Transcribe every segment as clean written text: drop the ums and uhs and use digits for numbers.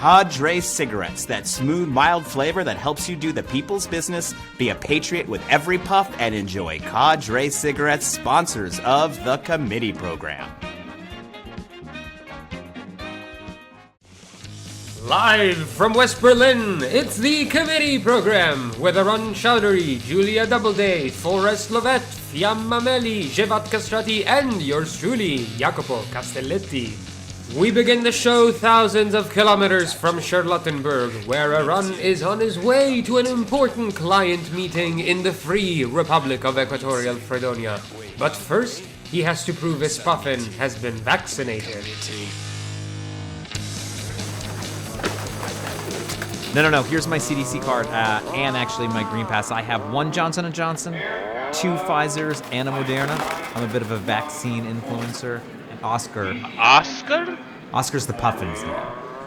Cadre cigarettes, that smooth, mild flavor that helps you do the people's business, be a patriot with every puff, and enjoy Cadre cigarettes, sponsors of the committee program. Live from West Berlin, it's the committee program with Arun Chowdhury, Julia Doubleday, Forrest, Lovette, Fiamma Meli, Jevat Castrati, and yours truly, Jacopo Castelleti. We begin the show thousands of kilometers from Charlottenburg, where Arun is on his way to an important client meeting in the free Republic of Equatorial Fredonia. But first, he has to prove his puffin has been vaccinated. No. Here's my CDC card and actually my Green Pass. I have 1 Johnson & Johnson, 2 Pfizers, and a Moderna. I'm a bit of a vaccine influencer. And Oscar. Oscar? Oscar's the puffin's name.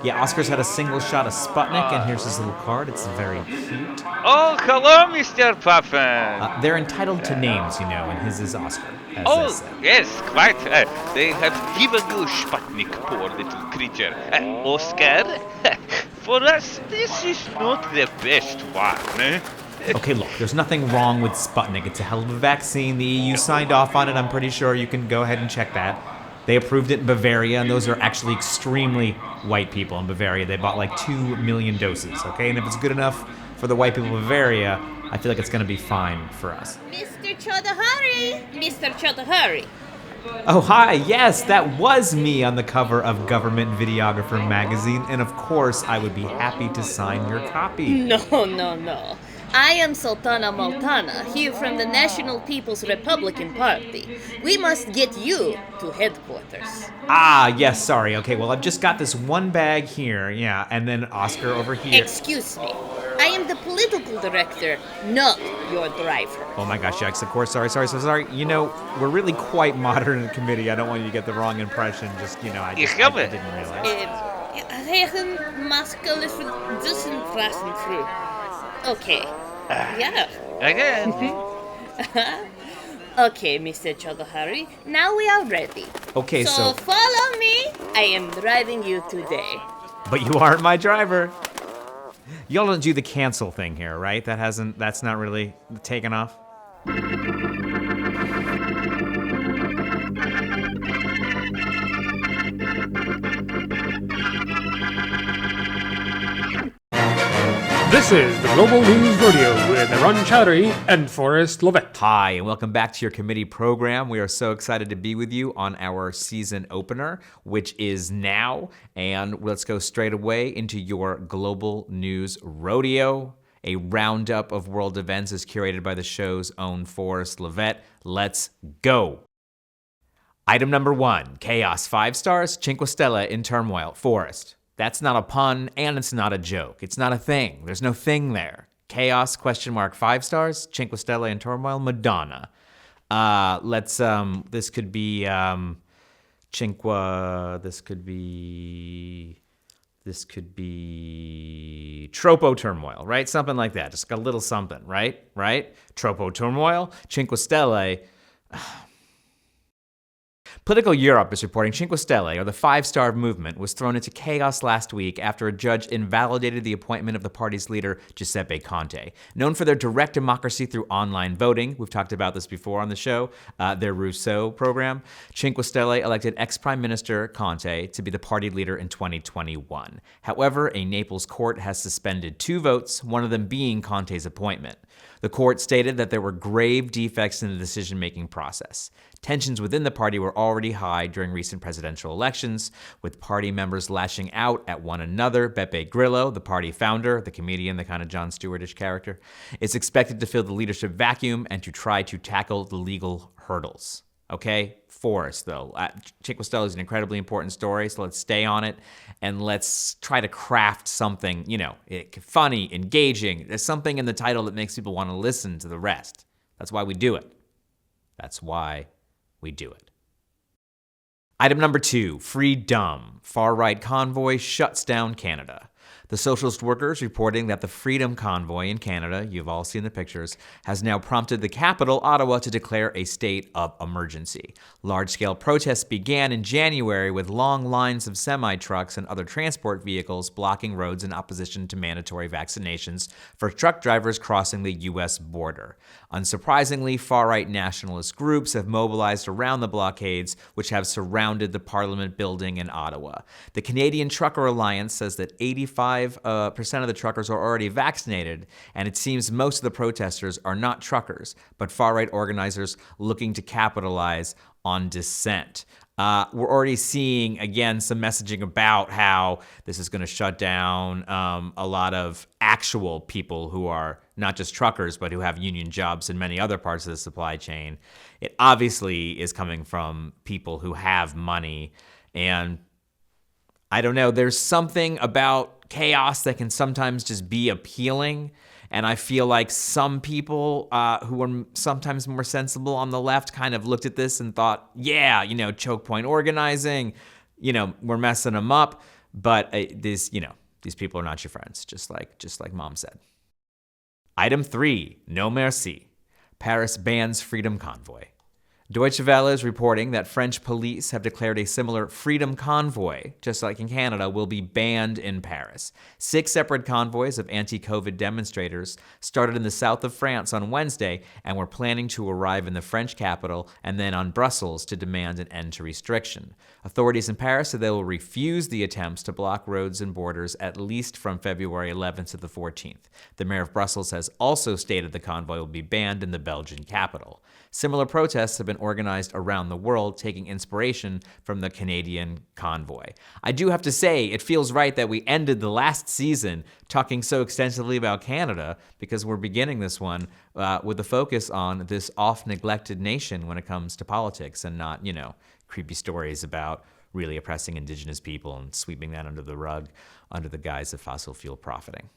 Yeah, Oscar's had a single shot of Sputnik, and here's his little card. It's very cute. Oh, hello, Mr. Puffin. They're entitled to names, and his is Oscar. Yes, quite. They have given you Sputnik, poor little creature. Oscar? For us, this is not the best one. Okay, look, there's nothing wrong with Sputnik. It's a hell of a vaccine. The EU signed off on it. I'm pretty sure you can go ahead and check that. They approved it in Bavaria, and those are actually extremely white people in Bavaria. They bought like 2 million doses, okay? And if it's good enough for the white people of Bavaria, I feel like it's going to be fine for us. Mr. Chowdhury! Mr. Chowdhury! Oh, hi, yes, that was me on the cover of Government Videographer magazine, and of course, I would be happy to sign your copy. No. I am Sultana Maltana, here from the National People's Republican Party. We must get you to headquarters. Yes, sorry. Okay, well, I've just got this one bag here, yeah, and then Oscar over here. Excuse me. I am the political director, not your driver. Oh my gosh, Jax, of course, sorry. We're really quite modern in the committee. I don't want you to get the wrong impression. Just, I didn't realize. Regenmaske Dusenfrasenfru. Okay. Yeah. Again. Okay, Mr. Chowdhury, now we are ready. Okay, so follow me. I am driving you today. But you aren't my driver. Y'all don't do the cancel thing here, right? That's not really taken off? This is the Global News Rodeo with Arun Chowdhury and Forrest Lovette. Hi, and welcome back to your committee program. We are so excited to be with you on our season opener, which is now. And let's go straight away into your Global News Rodeo. A roundup of world events is curated by the show's own Forrest Lovette. Let's go. Item number 1, Chaos 5 stars, Cinque Stelle in turmoil. Forrest. That's not a pun, and it's not a joke. It's not a thing. There's no thing there. Chaos, 5 stars, Cinque Stelle in turmoil, Madonna. This could be, Tropo turmoil, right? Something like that. Just a little something, right? Tropo turmoil, Cinque Stelle. Political Europe is reporting Cinque Stelle, or the 5-star movement, was thrown into chaos last week after a judge invalidated the appointment of the party's leader, Giuseppe Conte. Known for their direct democracy through online voting, we've talked about this before on the show, their Rousseau program, Cinque Stelle elected ex-Prime Minister Conte to be the party leader in 2021. However, a Naples court has suspended 2 votes, one of them being Conte's appointment. The court stated that there were grave defects in the decision-making process. Tensions within the party were already high during recent presidential elections, with party members lashing out at one another. Beppe Grillo, the party founder, the comedian, the kind of Jon Stewart-ish character, is expected to fill the leadership vacuum and to try to tackle the legal hurdles. Okay? Forrest, though. Cinque Stelle is an incredibly important story, so let's stay on it, and let's try to craft something, funny, engaging. There's something in the title that makes people want to listen to the rest. That's why we do it. Item number 2, Freedom. Far-right convoy shuts down Canada. The Socialist Workers reporting that the Freedom Convoy in Canada, you've all seen the pictures, has now prompted the capital, Ottawa, to declare a state of emergency. Large-scale protests began in January with long lines of semi-trucks and other transport vehicles blocking roads in opposition to mandatory vaccinations for truck drivers crossing the U.S. border. Unsurprisingly, far-right nationalist groups have mobilized around the blockades, which have surrounded the Parliament building in Ottawa. The Canadian Trucker Alliance says that 85% of the truckers are already vaccinated, and it seems most of the protesters are not truckers, but far-right organizers looking to capitalize on dissent. We're already seeing, again, some messaging about how this is going to shut down a lot of actual people who are not just truckers, but who have union jobs in many other parts of the supply chain. It obviously is coming from people who have money, and I don't know, there's something about chaos that can sometimes just be appealing. And I feel like some people who are sometimes more sensible on the left kind of looked at this and thought, yeah, choke point organizing, we're messing them up. But these people are not your friends, just like Mom said. Item 3, no merci. Paris bans Freedom Convoy. Deutsche Welle is reporting that French police have declared a similar Freedom Convoy, just like in Canada, will be banned in Paris. 6 separate convoys of anti-COVID demonstrators started in the south of France on Wednesday and were planning to arrive in the French capital and then on Brussels to demand an end to restriction. Authorities in Paris said they will refuse the attempts to block roads and borders at least from February 11th to the 14th. The mayor of Brussels has also stated the convoy will be banned in the Belgian capital. Similar protests have been organized around the world, taking inspiration from the Canadian convoy. I do have to say, it feels right that we ended the last season talking so extensively about Canada, because we're beginning this one with a focus on this oft-neglected nation when it comes to politics, and not, creepy stories about really oppressing indigenous people and sweeping that under the rug under the guise of fossil fuel profiting.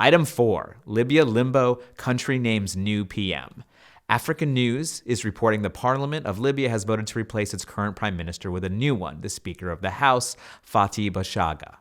Item 4, Libya limbo, country names new PM. African News is reporting the Parliament of Libya has voted to replace its current prime minister with a new one, the Speaker of the House, Fathi Bashagha.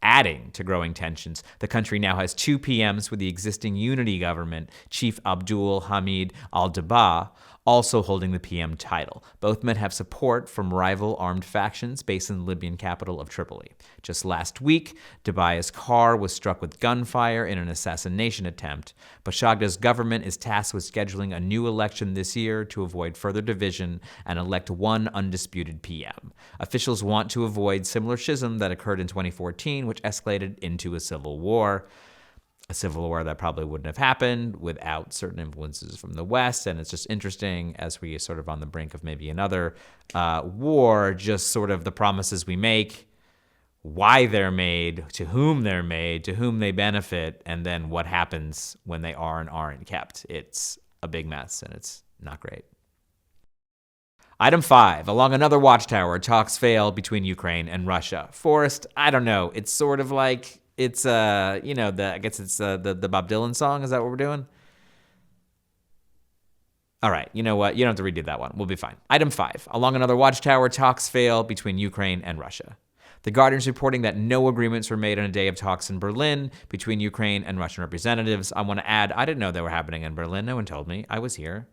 Adding to growing tensions, the country now has 2 PMs, with the existing unity government, Chief Abdul Hamid al-Dabaa, also holding the PM title. Both men have support from rival armed factions based in the Libyan capital of Tripoli. Just last week, Daba's car was struck with gunfire in an assassination attempt. Bashagha's government is tasked with scheduling a new election this year to avoid further division and elect one undisputed PM. Officials want to avoid similar schism that occurred in 2014, which escalated into a civil war. A civil war that probably wouldn't have happened without certain influences from the West. And it's just interesting, as we are sort of on the brink of maybe another war, just sort of the promises we make, why they're made, to whom they benefit, and then what happens when they are and aren't kept. It's a big mess, and it's not great. Item 5, along another watchtower, talks fail between Ukraine and Russia. Forrest, I don't know. It's sort of like, it's, I guess it's the Bob Dylan song. Is that what we're doing? All right, you know what? You don't have to redo that one. We'll be fine. Item 5, along another watchtower, talks fail between Ukraine and Russia. The Guardian's reporting that no agreements were made on a day of talks in Berlin between Ukraine and Russian representatives. I want to add, I didn't know they were happening in Berlin. No one told me. I was here.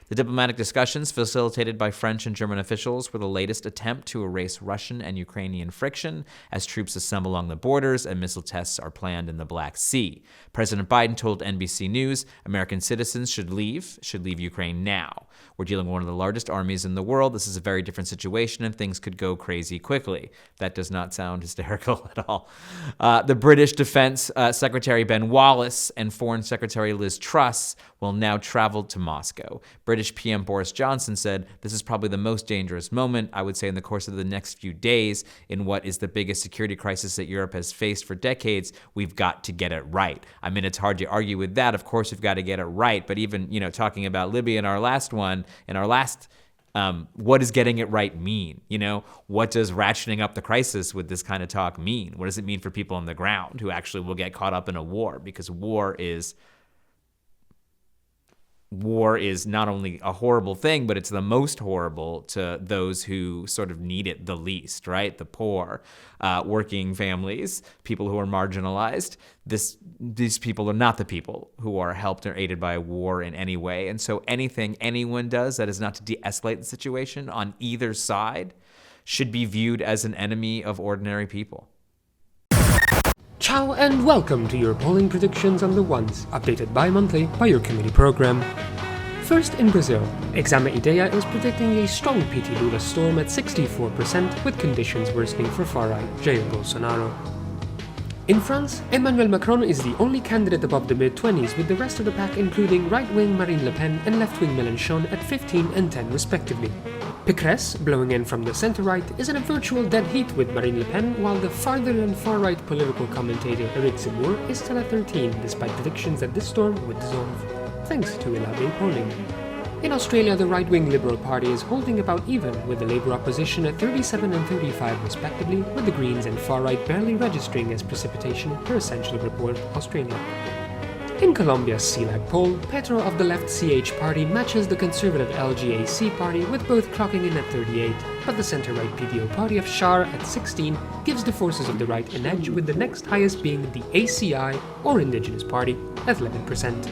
The diplomatic discussions facilitated by French and German officials were the latest attempt to erase Russian and Ukrainian friction as troops assemble along the borders and missile tests are planned in the Black Sea. President Biden told NBC News American citizens should leave Ukraine now. We're dealing with one of the largest armies in the world. This is a very different situation, and things could go crazy quickly. That does not sound hysterical at all. The British Defense Secretary Ben Wallace and Foreign Secretary Liz Truss will now travel to Moscow. British PM Boris Johnson said, "This is probably the most dangerous moment, I would say, in the course of the next few days in what is the biggest security crisis that Europe has faced for decades. We've got to get it right." I mean, it's hard to argue with that. Of course, we've got to get it right. But even, talking about Libya in our last one, what does getting it right mean? What does ratcheting up the crisis with this kind of talk mean? What does it mean for people on the ground who actually will get caught up in a war? Because war is war is not only a horrible thing, but it's the most horrible to those who sort of need it the least, right? The poor, working families, people who are marginalized. These people are not the people who are helped or aided by a war in any way. And so anything anyone does that is not to de-escalate the situation on either side should be viewed as an enemy of ordinary people. Ciao and welcome to your polling predictions on the ones, updated bi-monthly by your committee program. First in Brazil, Exame Ideia is predicting a strong PT Lula storm at 64%, with conditions worsening for far-right Jair Bolsonaro. In France, Emmanuel Macron is the only candidate above the mid-20s, with the rest of the pack including right-wing Marine Le Pen and left-wing Mélenchon at 15 and 10 respectively. Pécresse, blowing in from the centre-right, is in a virtual dead heat with Marine Le Pen, while the farther and far-right political commentator Eric Zemmour is still at 13, despite predictions that this storm would dissolve, thanks to Elabe polling. In Australia, the right-wing Liberal Party is holding about even, with the Labour opposition at 37 and 35 respectively, with the Greens and far-right barely registering as precipitation per Essential Report Australia. In Colombia's CELAC poll, Petro of the left CH party matches the conservative LGAC party, with both clocking in at 38, but the centre-right PDO party of Char at 16 gives the forces of the right an edge, with the next highest being the ACI, or Indigenous Party, at 11%.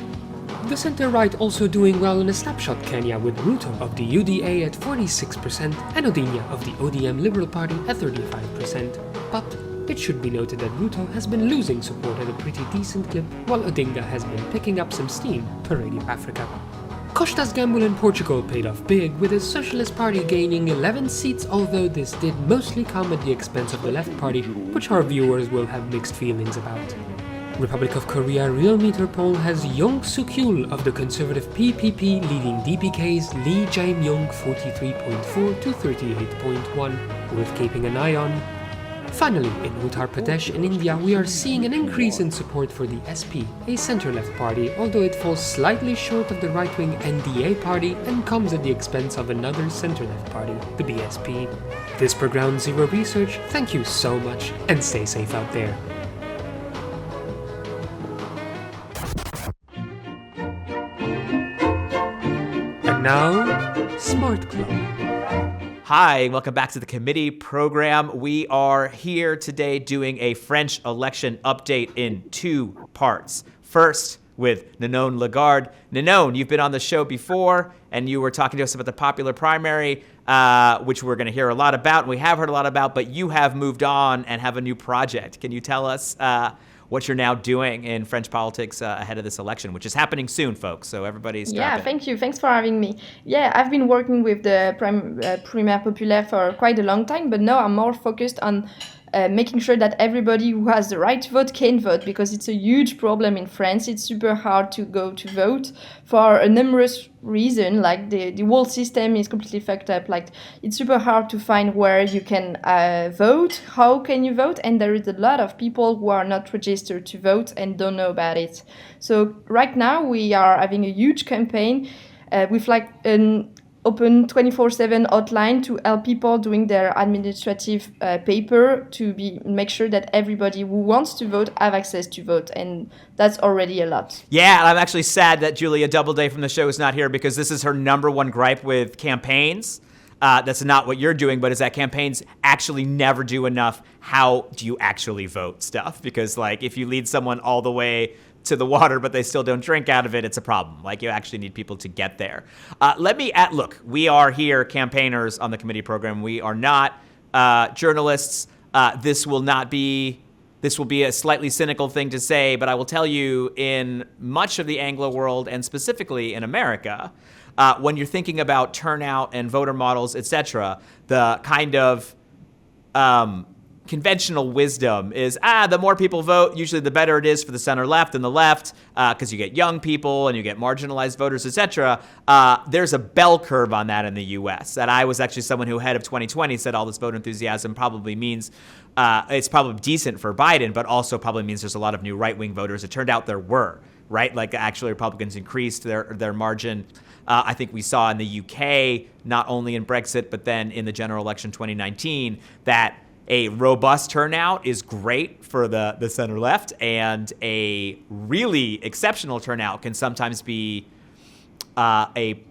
The centre-right also doing well in a snapshot Kenya, with Ruto of the UDA at 46% and Odinya of the ODM Liberal Party at 35%, but it should be noted that Ruto has been losing support at a pretty decent clip, while Odinga has been picking up some steam per Radio Africa. Costa's gamble in Portugal paid off big, with his Socialist Party gaining 11 seats, although this did mostly come at the expense of the Left Party, which our viewers will have mixed feelings about. Republic of Korea Real Meter poll has Young Suk-yeol of the conservative PPP leading DPK's Lee Jae-myung 43.4 to 38.1, worth keeping an eye on. Finally, in Uttar Pradesh in India, we are seeing an increase in support for the SP, a centre-left party, although it falls slightly short of the right-wing NDA party and comes at the expense of another centre-left party, the BSP. This per Ground Zero Research, thank you so much, and stay safe out there. And now, Smart Club. Hi, welcome back to the committee program. We are here today doing a French election update in two parts. First, with Ninon Lagarde. Ninon, you've been on the show before, and you were talking to us about the popular primary, which we're going to hear a lot about, and we have heard a lot about, but you have moved on and have a new project. Can you tell us what you're now doing in French politics ahead of this election, which is happening soon, folks, so everybody's Yeah, thank you. Thanks for having me. Yeah, I've been working with the Primaire Populaire for quite a long time, but now I'm more focused on making sure that everybody who has the right to vote can vote, because it's a huge problem in France. It's super hard to go to vote for a numerous reason. Like the whole system is completely fucked up. Like it's super hard to find where you can vote, how can you vote, and there is a lot of people who are not registered to vote and don't know about it. So right now we are having a huge campaign with like an open 24/7 hotline to help people doing their administrative paper to make sure that everybody who wants to vote have access to vote, and that's already a lot. Yeah, and I'm actually sad that Julia Doubleday from the show is not here, because this is her number one gripe with campaigns. That's not what you're doing, but is that campaigns actually never do enough how do you actually vote stuff, because like if you lead someone all the way to the water, but they still don't drink out of it, it's a problem. Like you actually need people to get there. Look, we are here campaigners on the committee program. We are not journalists. This will be a slightly cynical thing to say, but I will tell you, in much of the Anglo world and specifically in America, when you're thinking about turnout and voter models, etc., the kind of conventional wisdom is, the more people vote, usually the better it is for the center left and the left, because you get young people and you get marginalized voters, etc. There's a bell curve on that in the U.S. That I was actually someone who, ahead of 2020, said all this voter enthusiasm probably means it's probably decent for Biden, but also probably means there's a lot of new right-wing voters. It turned out there were, right? Like actually Republicans increased their margin. I think we saw in the UK, not only in Brexit, but then in the general election 2019, that a robust turnout is great for the center left, and a really exceptional turnout can sometimes be go in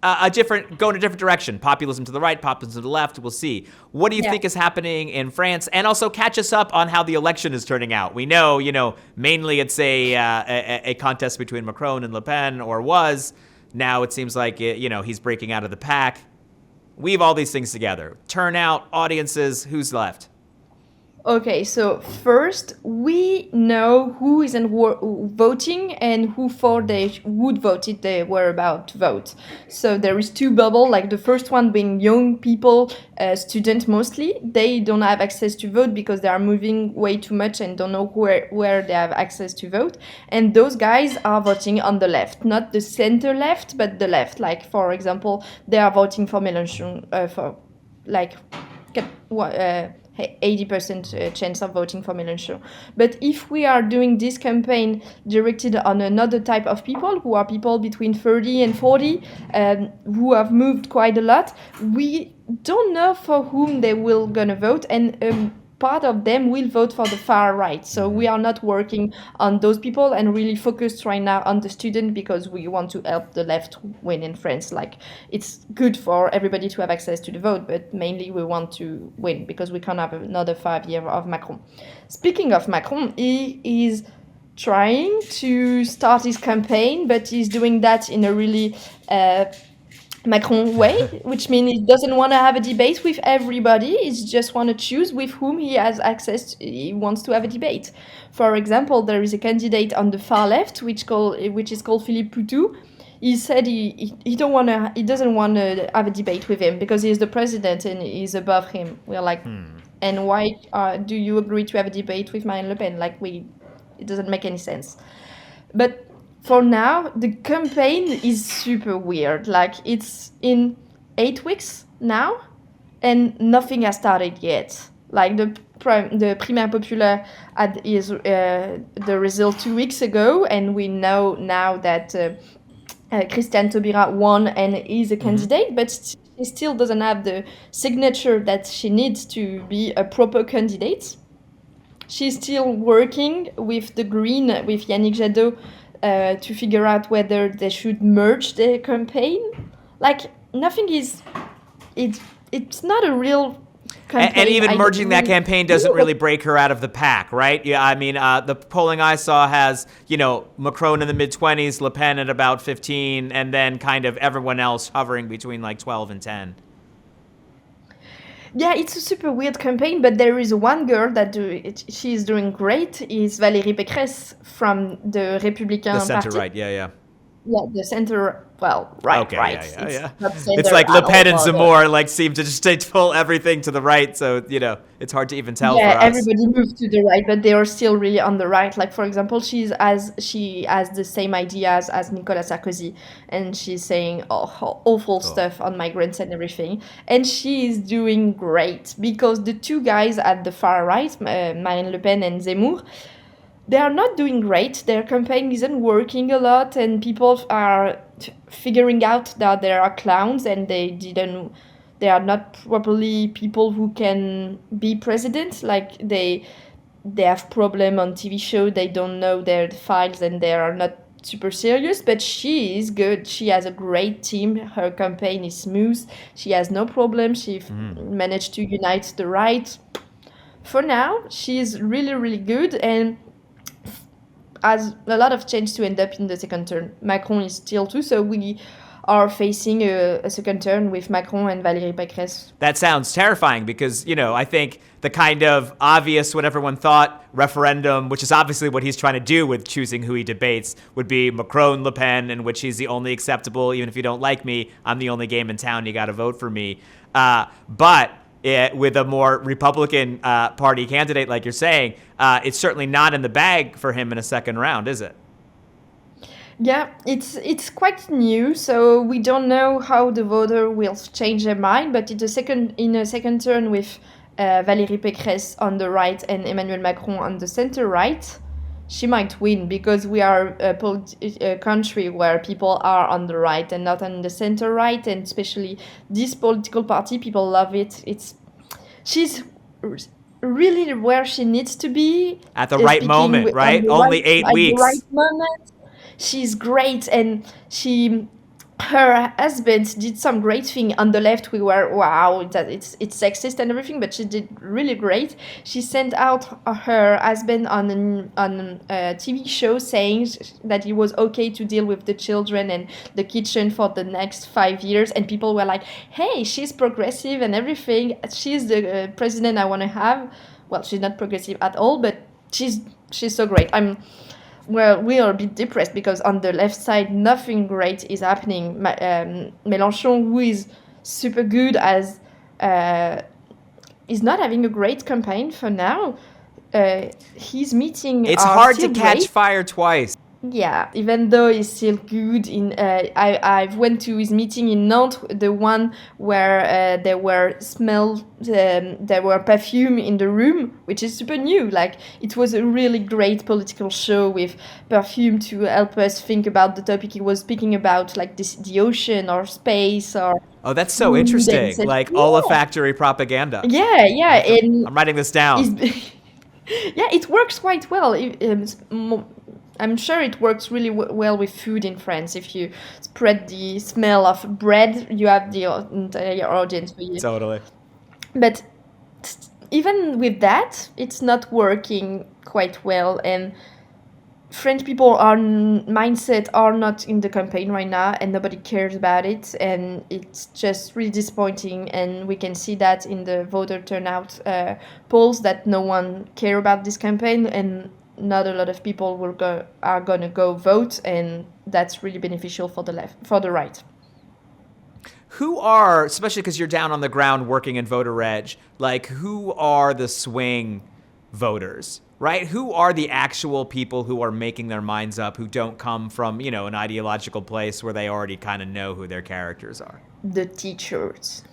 a different direction. Populism to the right, populism to the left. We'll see. What do you think is happening in France? And also catch us up on how the election is turning out. We know, mainly it's a contest between Macron and Le Pen, or was. Now it seems like, he's breaking out of the pack. Weave all these things together. Turnout, audiences, who's left? Okay, so first, we know who isn't voting and who thought they would vote if they were about to vote. So there is two bubbles, like the first one being young people, students mostly. They don't have access to vote because they are moving way too much and don't know where they have access to vote. And those guys are voting on the left, not the center left, but the left. Like, for example, they are voting for Mélenchon, for like 80% chance of voting for Mélenchon. But if we are doing this campaign directed on another type of people, who are people between 30 and 40, who have moved quite a lot, we don't know for whom they will gonna vote, and part of them will vote for the far right. So we are not working on those people and really focused right now on the student, because we want to help the left win in France. Like, it's good for everybody to have access to the vote, but mainly we want to win because we can't have another 5 years of Macron. Speaking of Macron, he is trying to start his campaign, but he's doing that in a really Macron way, which means he doesn't want to have a debate with everybody. He just want to choose with whom he has access. He wants to have a debate. For example, there is a candidate on the far left, which is called Philippe Poutou. He said he doesn't want to have a debate with him because he is the president and he's above him. We're like, and why do you agree to have a debate with Marine Le Pen? Like, it doesn't make any sense. But for now, the campaign is super weird. Like, it's in 8 weeks now, and nothing has started yet. Like, the Primaire Populaire had the result 2 weeks ago, and we know now that Christiane Taubira won and is a candidate, but she still doesn't have the signature that she needs to be a proper candidate. She's still working with the Green, with Yannick Jadot, to figure out whether they should merge their campaign. Like, nothing is... It's not a real campaign. And even merging that campaign doesn't really break her out of the pack, right? Yeah, I mean, the polling I saw has, Macron in the mid-20s, Le Pen at about 15, and then kind of everyone else hovering between like 12 and 10. Yeah, it's a super weird campaign, but there is one girl that she is doing great, is Valérie Pécresse from the Républicain The center Party. Right, yeah. Yeah, the center, right. Okay, right. yeah. It's It's like Le Pen and Zemmour seem to just pull everything to the right, so, it's hard to even tell for us. Yeah, everybody moved to the right, but they are still really on the right. Like, for example, she has the same ideas as Nicolas Sarkozy, and she's saying awful stuff on migrants and everything. And she is doing great, because the two guys at the far right, Marine Le Pen and Zemmour, they are not doing great. Their campaign isn't working a lot, and people are figuring out that there are clowns, and they are not properly people who can be president. Like, they have problem on TV show. They don't know their files, and they are not super serious. But she is good. She has a great team. Her campaign is smooth. She has no problem. She managed to unite the right. For now, she is really, really good, and has a lot of chance to end up in the second turn. Macron is still too, so we are facing a second turn with Macron and Valérie Pécresse. That sounds terrifying because, I think the kind of obvious, what everyone thought, referendum, which is obviously what he's trying to do with choosing who he debates, would be Macron, Le Pen, in which he's the only acceptable. Even if you don't like me, I'm the only game in town. You got to vote for me. But with a more Republican Party candidate, like you're saying, it's certainly not in the bag for him in a second round, is it? Yeah, it's quite new, so we don't know how the voter will change their mind. But in a second turn with Valérie Pécresse on the right and Emmanuel Macron on the center right, she might win, because we are a country where people are on the right and not on the center right, and especially this political party, people love it. She's really where she needs to be at the right moment, right? Only 8 weeks. At the right moment. she's great, and her husband did some great thing. On the left, we were, wow, that it's sexist and everything, but she did really great. She sent out her husband on a TV show saying that it was okay to deal with the children and the kitchen for the next 5 years, and people were like, hey, she's progressive and everything. She's the president I want to have. Well, she's not progressive at all, but she's so great. Well, we are a bit depressed because on the left side, nothing great is happening. Mélenchon, who is super good as is not having a great campaign for now. His meeting It's are hard still to catch great. fire twice. Yeah, even though he's still good in, I went to his meeting in Nantes, the one where there were perfume in the room, which is super new. Like, it was a really great political show with perfume to help us think about the topic he was speaking about, like the ocean or space or. Oh, that's so food, interesting. and said, Like yeah. olfactory propaganda. Yeah, and I'm writing this down. yeah, it works quite well. I'm sure it works really well with food in France. If you spread the smell of bread, you have the entire audience for you. Totally. But even with that, it's not working quite well. And French people mindset are not in the campaign right now, and nobody cares about it. And it's just really disappointing. And we can see that in the voter turnout polls that no one care about this campaign, and not a lot of people are gonna go vote, and that's really beneficial for the right. Who are, especially because you're down on the ground working in voter reg, like who are the swing voters, right? Who are the actual people who are making their minds up, who don't come from, an ideological place where they already kind of know who their characters are? The teachers.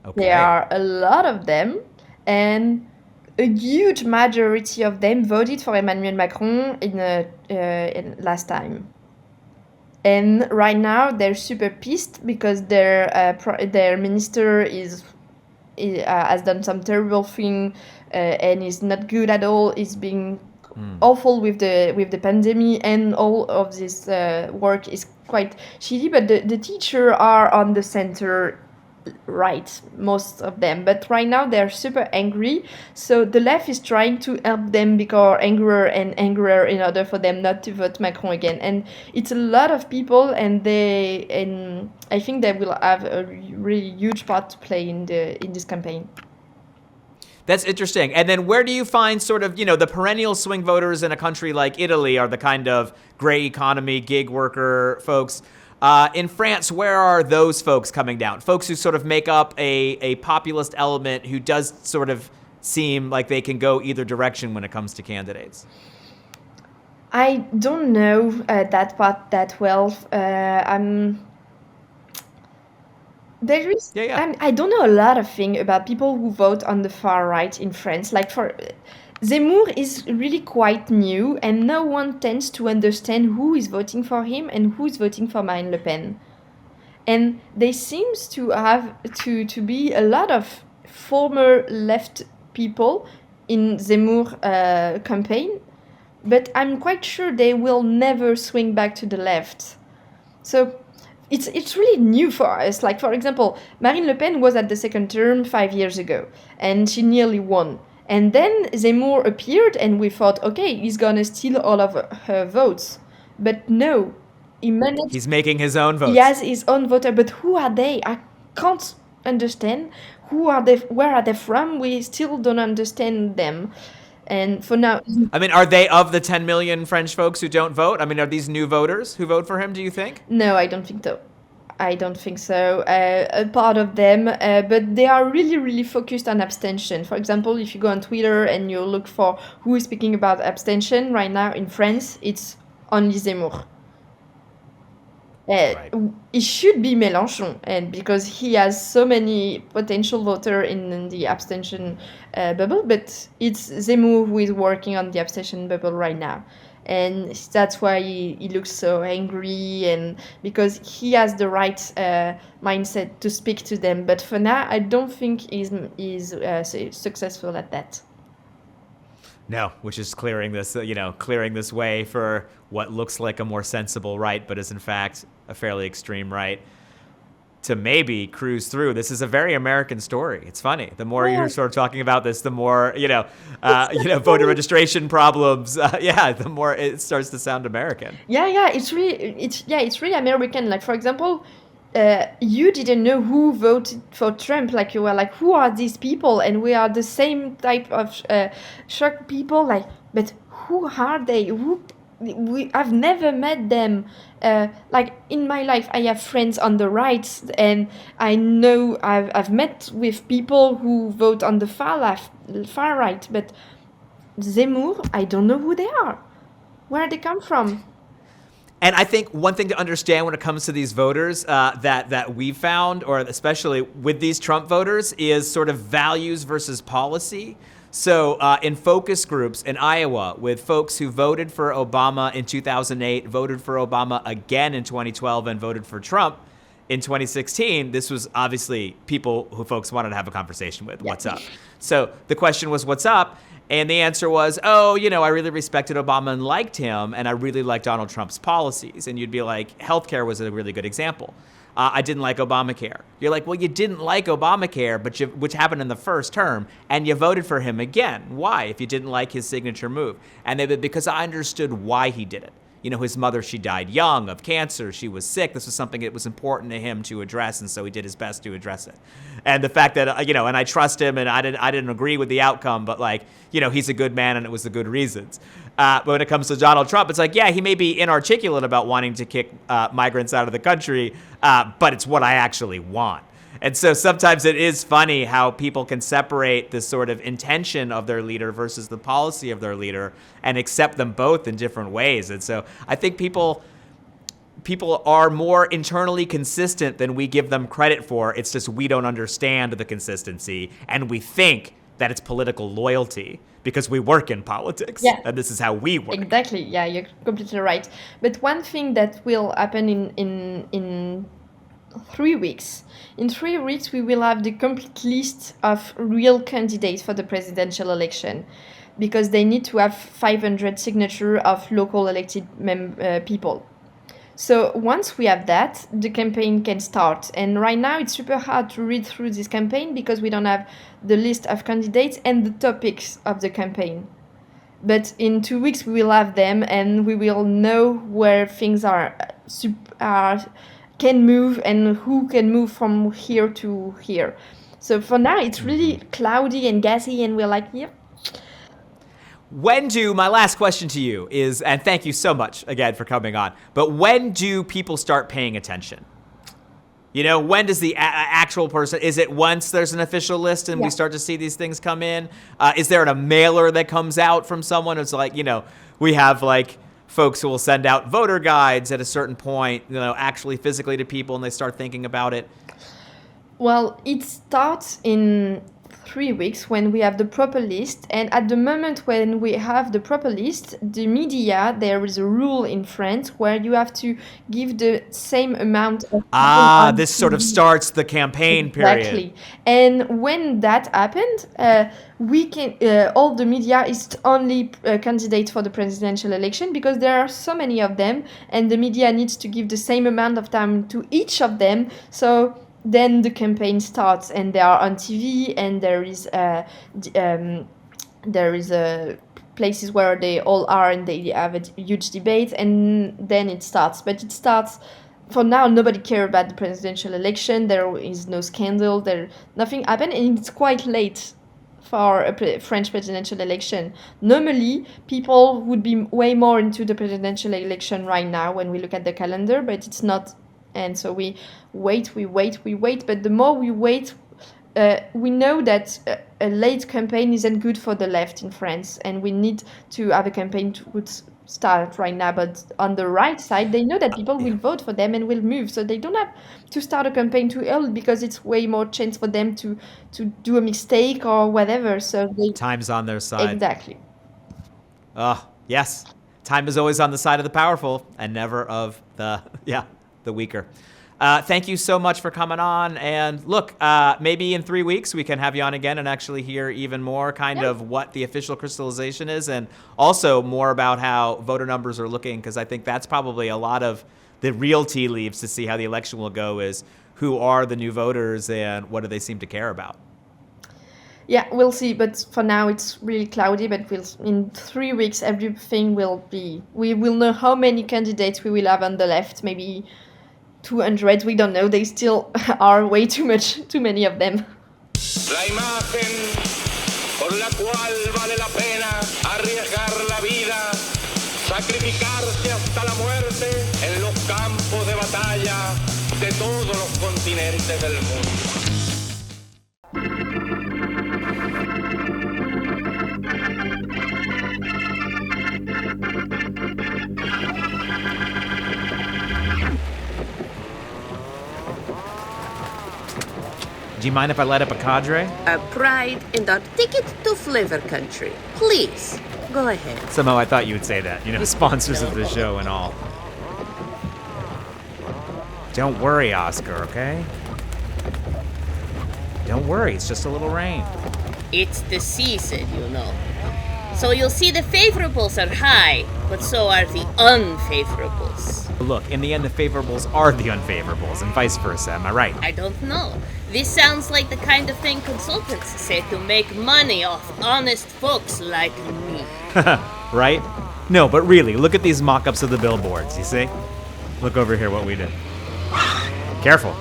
Okay. There are a lot of them, and a huge majority of them voted for Emmanuel Macron in last time. And right now they're super pissed because their minister has done some terrible thing and is not good at all. Is being awful with the pandemic, and all of this work is quite shitty. But the teachers are on the center right, most of them, but right now they're super angry, so the left is trying to help them become angrier and angrier in order for them not to vote Macron again. And it's a lot of people, and I think they will have a really huge part to play in this campaign. That's interesting. And then where do you find sort of, the perennial swing voters in a country like Italy are the kind of gray economy, gig worker folks? In France, where are those folks coming down? Folks who sort of make up a populist element who does sort of seem like they can go either direction when it comes to candidates. I don't know that part that well. I don't know a lot of things about people who vote on the far right in France. Like Zemmour is really quite new, and no one tends to understand who is voting for him and who is voting for Marine Le Pen. And there seems to have to be a lot of former left people in Zemmour campaign, but I'm quite sure they will never swing back to the left. So it's really new for us. Like, for example, Marine Le Pen was at the second term 5 years ago, and she nearly won. And then Zemmour appeared, and we thought, okay, he's gonna steal all of her votes. But no, he managed. He's making his own votes. He has his own voter, but who are they? I can't understand. Who are they? Where are they from? We still don't understand them. And for now, I mean, are they of the 10 million French folks who don't vote? I mean, are these new voters who vote for him, do you think? No, I don't think so. A part of them, but they are really, really focused on abstention. For example, if you go on Twitter and you look for who is speaking about abstention right now in France, it's only Zemmour. Right. It should be Mélenchon, and because he has so many potential voters in the abstention bubble, but it's Zemmour who is working on the abstention bubble right now. And that's why he looks so angry, and because he has the right mindset to speak to them. But for now, I don't think he's successful at that. No, which is clearing this, clearing this way for what looks like a more sensible right, but is in fact a fairly extreme right, to maybe cruise through. This is a very American story. It's funny. The more you're sort of talking about this, the more, voter registration problems. The more it starts to sound American. It's really American. Like, for example, you didn't know who voted for Trump. Like, you were like, who are these people? And we are the same type of shocked people. Like, but who are they? I've never met them. Like, in my life, I have friends on the right, and I know I've met with people who vote on the far right. But Zemmour, I don't know who they are. Where they come from? And I think one thing to understand when it comes to these voters that we found, or especially with these Trump voters, is sort of values versus policy. So in focus groups in Iowa, with folks who voted for Obama in 2008, voted for Obama again in 2012, and voted for Trump in 2016, this was obviously people who folks wanted to have a conversation with. What's up? So the question was, what's up? And the answer was, I really respected Obama and liked him, and I really liked Donald Trump's policies. And you'd be like, healthcare was a really good example. I didn't like Obamacare. You're like, well, you didn't like Obamacare, which happened in the first term, and you voted for him again. Why, if you didn't like his signature move? And they said, because I understood why he did it. His mother, she died young of cancer. She was sick. This was something that was important to him to address, and so he did his best to address it. And the fact that, and I trust him, and I didn't agree with the outcome, but he's a good man, and it was the good reasons. But when it comes to Donald Trump, it's like, he may be inarticulate about wanting to kick migrants out of the country, but it's what I actually want. And so sometimes it is funny how people can separate this sort of intention of their leader versus the policy of their leader and accept them both in different ways. And so I think people are more internally consistent than we give them credit for. It's just we don't understand the consistency, and we think that it's political loyalty because we work in politics, and this is how we work. Exactly. Yeah, you're completely right. But one thing that will happen in 3 weeks. In 3 weeks, we will have the complete list of real candidates for the presidential election, because they need to have 500 signatures of local elected people. So once we have that, the campaign can start. And right now, it's super hard to read through this campaign because we don't have the list of candidates and the topics of the campaign. But in 2 weeks, we will have them, and we will know where things can move and who can move from here to here. So for now, it's really cloudy and gassy, and we're like, my last question to you is, and thank you so much again for coming on, but when do people start paying attention? When does the actual person, is it once there's an official list and we start to see these things come in? Is there a mailer that comes out from someone? It's like, we have folks who will send out voter guides at a certain point, actually physically to people, and they start thinking about it? Well, it starts in 3 weeks when we have the proper list. And at the moment when we have the proper list, the media, there is a rule in France where you have to give the same amount of... this sort of starts the campaign period. Exactly. And when that happened, we can all the media is only candidates for the presidential election, because there are so many of them, and the media needs to give the same amount of time to each of them. So then the campaign starts, and they are on TV, and there is places where they all are, and they have a huge debate, and then it starts. But it starts. For now, nobody cares about the presidential election. There is no scandal. Nothing happened, and it's quite late for a French presidential election. Normally, people would be way more into the presidential election right now when we look at the calendar, but it's not. And so we wait. But the more we wait, we know that a late campaign isn't good for the left in France, and we need to have a campaign to start right now. But on the right side, they know that people will vote for them and will move, so they don't have to start a campaign too early, because it's way more chance for them to do a mistake or whatever. So time's on their side. Exactly. Yes. Time is always on the side of the powerful and never of the weaker. Thank you so much for coming on. And look, maybe in 3 weeks we can have you on again and actually hear even more of what the official crystallization is, and also more about how voter numbers are looking, because I think that's probably a lot of the real tea leaves to see how the election will go, is who are the new voters and what do they seem to care about. Yeah, we'll see. But for now, it's really cloudy. But in 3 weeks, everything will be. We will know how many candidates we will have on the left. Maybe 200. We don't know. They still are way too many of them. La imagen por la cual vale la pena arriesgar la vida, sacrificarse hasta la muerte en los campos de batalla de todos los continentes del mundo. Do you mind if I light up a cadre? Our pride and our ticket to flavor country. Please, go ahead. Somehow I thought you would say that. Sponsors of the show and all. Don't worry, Oscar, okay? Don't worry, it's just a little rain. It's the season, So you'll see the favorables are high, but so are the unfavorables. Look, in the end, the favorables are the unfavorables, and vice versa, am I right? I don't know. This sounds like the kind of thing consultants say to make money off honest folks like me. Right? No, but really, look at these mock-ups of the billboards, you see? Look over here what we did. Careful.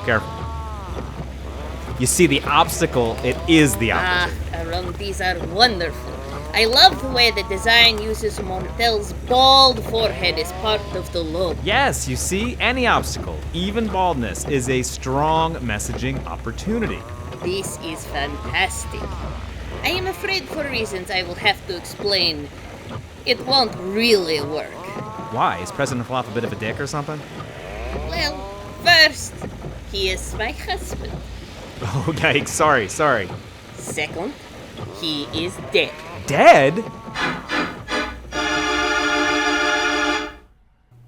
You see, the obstacle, it is the opposite. Arun, these are wonderful. I love the way the design uses Montel's bald forehead as part of the logo. Yes, you see, any obstacle, even baldness, is a strong messaging opportunity. This is fantastic. I am afraid for reasons I will have to explain, it won't really work. Why? Is President Fluff a bit of a dick or something? Well, first, he is my husband. Oh, yikes, sorry. Second, he is dead. Dead?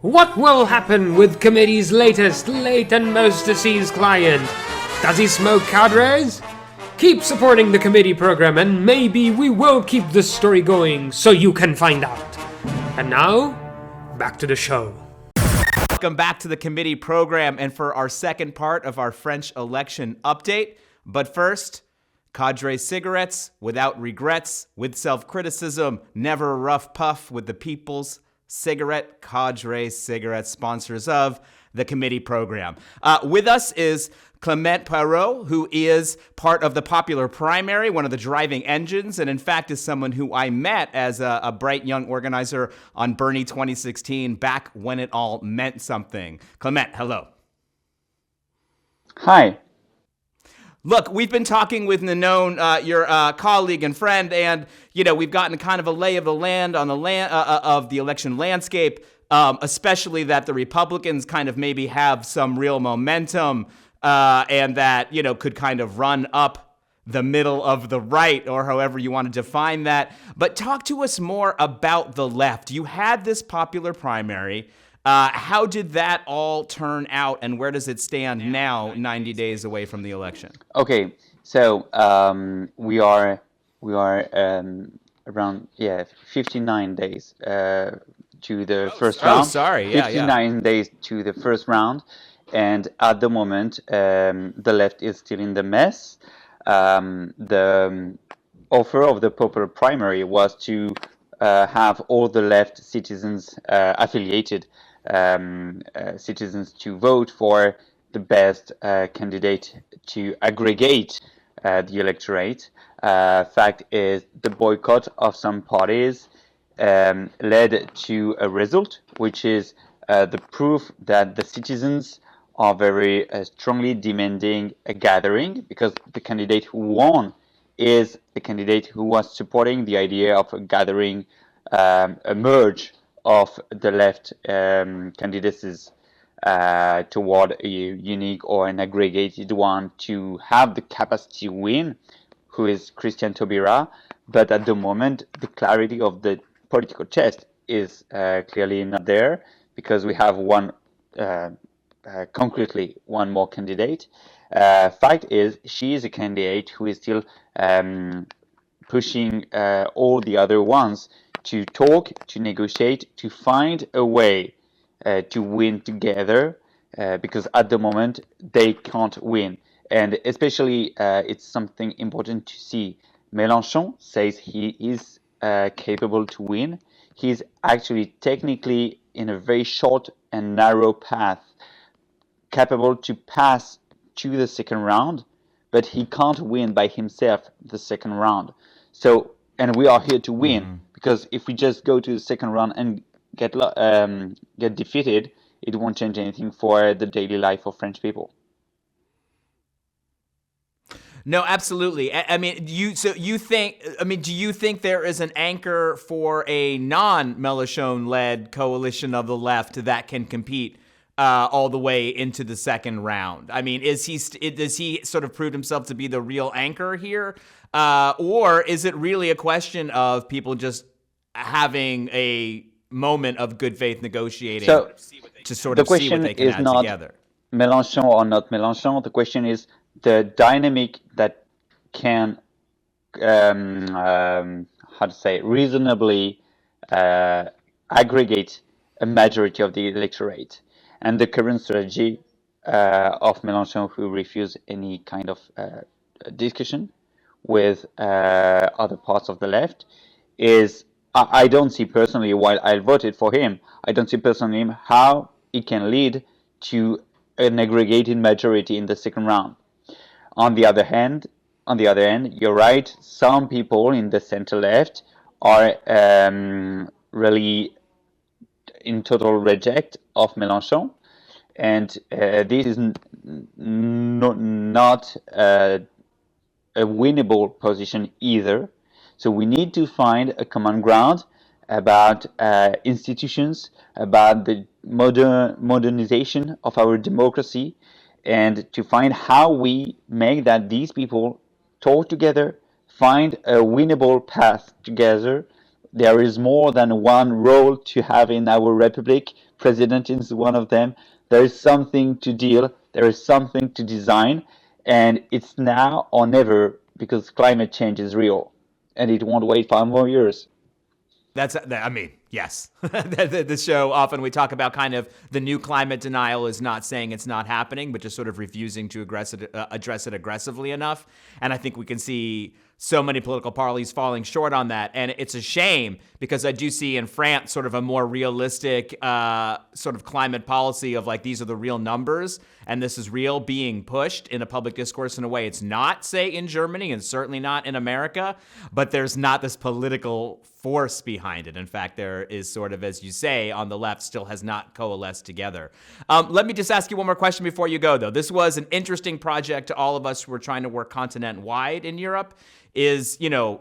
What will happen with committee's latest, late and most deceased client? Does he smoke cadres? Keep supporting the committee program and maybe we will keep this story going so you can find out. And now, back to the show. Welcome back to the committee program and for our second part of our French election update. But first, cadre cigarettes, without regrets, with self-criticism, never a rough puff with the people's cigarette, cadre cigarettes, sponsors of the committee program. With us is Clement Pairot, who is part of the popular primary, one of the driving engines, and in fact is someone who I met as a bright young organizer on Bernie 2016, back when it all meant something. Clement, hello. Hi. Look, we've been talking with Ninon, your colleague and friend, and we've gotten kind of a lay of the land on of the election landscape, especially that the Republicans kind of maybe have some real momentum, and that could kind of run up the middle of the right, or however you want to define that. But talk to us more about the left. You had this popular primary. How did that all turn out, and where does it stand now, 90 days away from the election? Okay, so we are around 59 days to the first round. Oh, sorry, 59 days to the first round, and at the moment the left is still in the mess. The offer of the popular primary was to have all the left citizens affiliated. Citizens to vote for the best candidate to aggregate the electorate. Fact is, the boycott of some parties led to a result, which is the proof that the citizens are very strongly demanding a gathering, because the candidate who won is the candidate who was supporting the idea of a gathering, a merge of the left candidacies toward a unique or an aggregated one to have the capacity to win, who is Christian Taubira. But at the moment, the clarity of the political chess is clearly not there, because we have one concretely one more candidate. Fact is, she is a candidate who is still pushing all the other ones to talk, to negotiate, to find a way to win together, because at the moment they can't win. And especially, it's something important to see. Mélenchon says he is capable to win. He's actually technically in a very short and narrow path, capable to pass to the second round, but he can't win by himself the second round. So, and we are here to win, because if we just go to the second round and get defeated, it won't change anything for the daily life of French people. No, absolutely. I mean, do you think there is an anchor for a non-Mélenchon-led coalition of the left that can compete all the way into the second round? I mean, does he sort of prove himself to be the real anchor here, or is it really a question of people just having a moment of good faith negotiating to sort of see what they can add together? Mélenchon or not Mélenchon. The question is the dynamic that can, reasonably aggregate a majority of the electorate. And the current strategy of Mélenchon, who refused any kind of discussion with other parts of the left, is, I don't see personally, while I voted for him, I don't see personally how it can lead to an aggregated majority in the second round. On the other hand, you're right, some people in the center left are really in total reject of Mélenchon, and this is not a winnable position either. So we need to find a common ground about institutions, about the modernization of our democracy, and to find how we make that these people talk together, find a winnable path together. There is more than one role to have in our republic. President is one of them. There is something to deal, there is something to design, and it's now or never, because climate change is real, and it won't wait 5 more years. Yes. The show, often we talk about kind of the new climate denial is not saying it's not happening, but just sort of refusing to address it aggressively enough. And I think we can see so many political parties falling short on that. And it's a shame, because I do see in France sort of a more realistic sort of climate policy of like, these are the real numbers and this is real being pushed in a public discourse in a way it's not, say, in Germany, and certainly not in America, but there's not this political force behind it. In fact, there is sort of, as you say, on the left still has not coalesced together. Let me just ask you one more question before you go, though. This was an interesting project to all of us who were trying to work continent-wide in Europe. Is,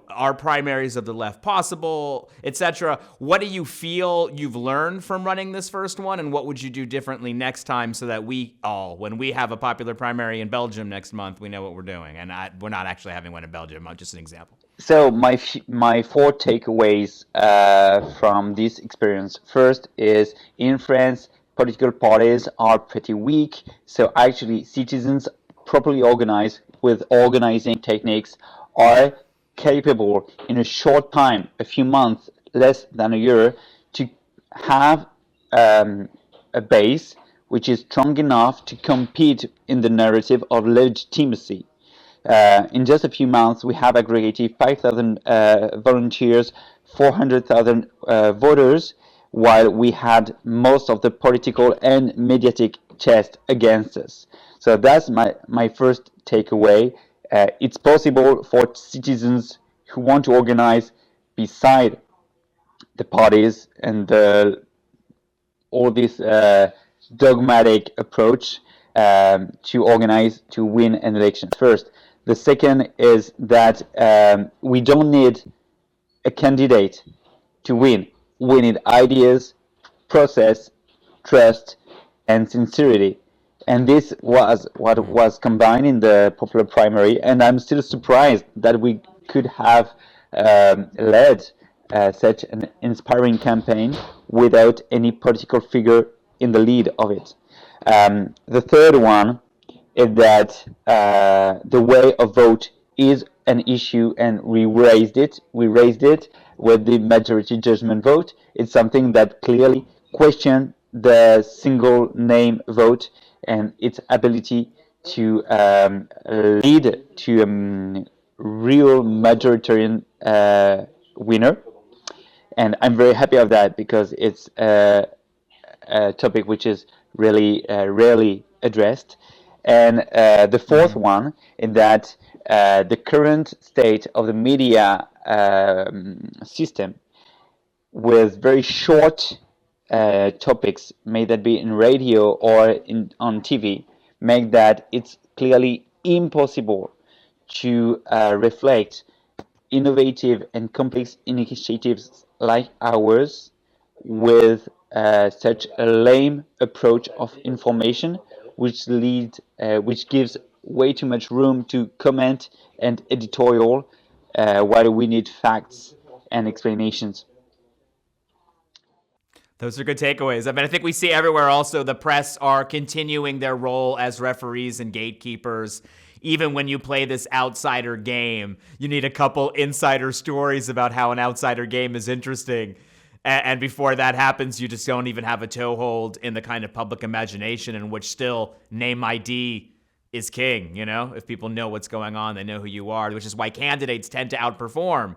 are primaries of the left possible, etc.? What do you feel you've learned from running this first one, and what would you do differently next time so that we all, when we have a popular primary in Belgium next month, we know what we're doing? And we're not actually having one in Belgium, just an example. So my 4 takeaways from this experience. First is, in France, political parties are pretty weak. So actually, citizens properly organized with organizing techniques are capable in a short time, a few months, less than a year, to have a base which is strong enough to compete in the narrative of legitimacy. In just a few months, we have aggregated 5,000 volunteers, 400,000 voters, while we had most of the political and mediatic chest against us. So that's my first takeaway. It's possible for citizens who want to organize beside the parties and all this dogmatic approach to organize to win an election. First. The second is that we don't need a candidate to win. We need ideas, process, trust, and sincerity. And this was what was combined in the popular primary, and I'm still surprised that we could have led such an inspiring campaign without any political figure in the lead of it. The third one is that the way of vote is an issue, and we raised it with the majority judgment vote. It's something that clearly questioned the single name vote and its ability to lead to a real majoritarian winner. And I'm very happy of that, because it's a topic which is really rarely addressed. And the fourth one is that the current state of the media system, with very short topics, may that be in radio or on TV, make that it's clearly impossible to reflect innovative and complex initiatives like ours with such a lame approach of information, which gives way too much room to comment and editorial, while we need facts and explanations. Those are good takeaways. I mean, I think we see everywhere also the press are continuing their role as referees and gatekeepers. Even when you play this outsider game, you need a couple insider stories about how an outsider game is interesting. And before that happens, you just don't even have a toehold in the kind of public imagination in which still name ID is king, you know? If people know what's going on, they know who you are, which is why candidates tend to outperform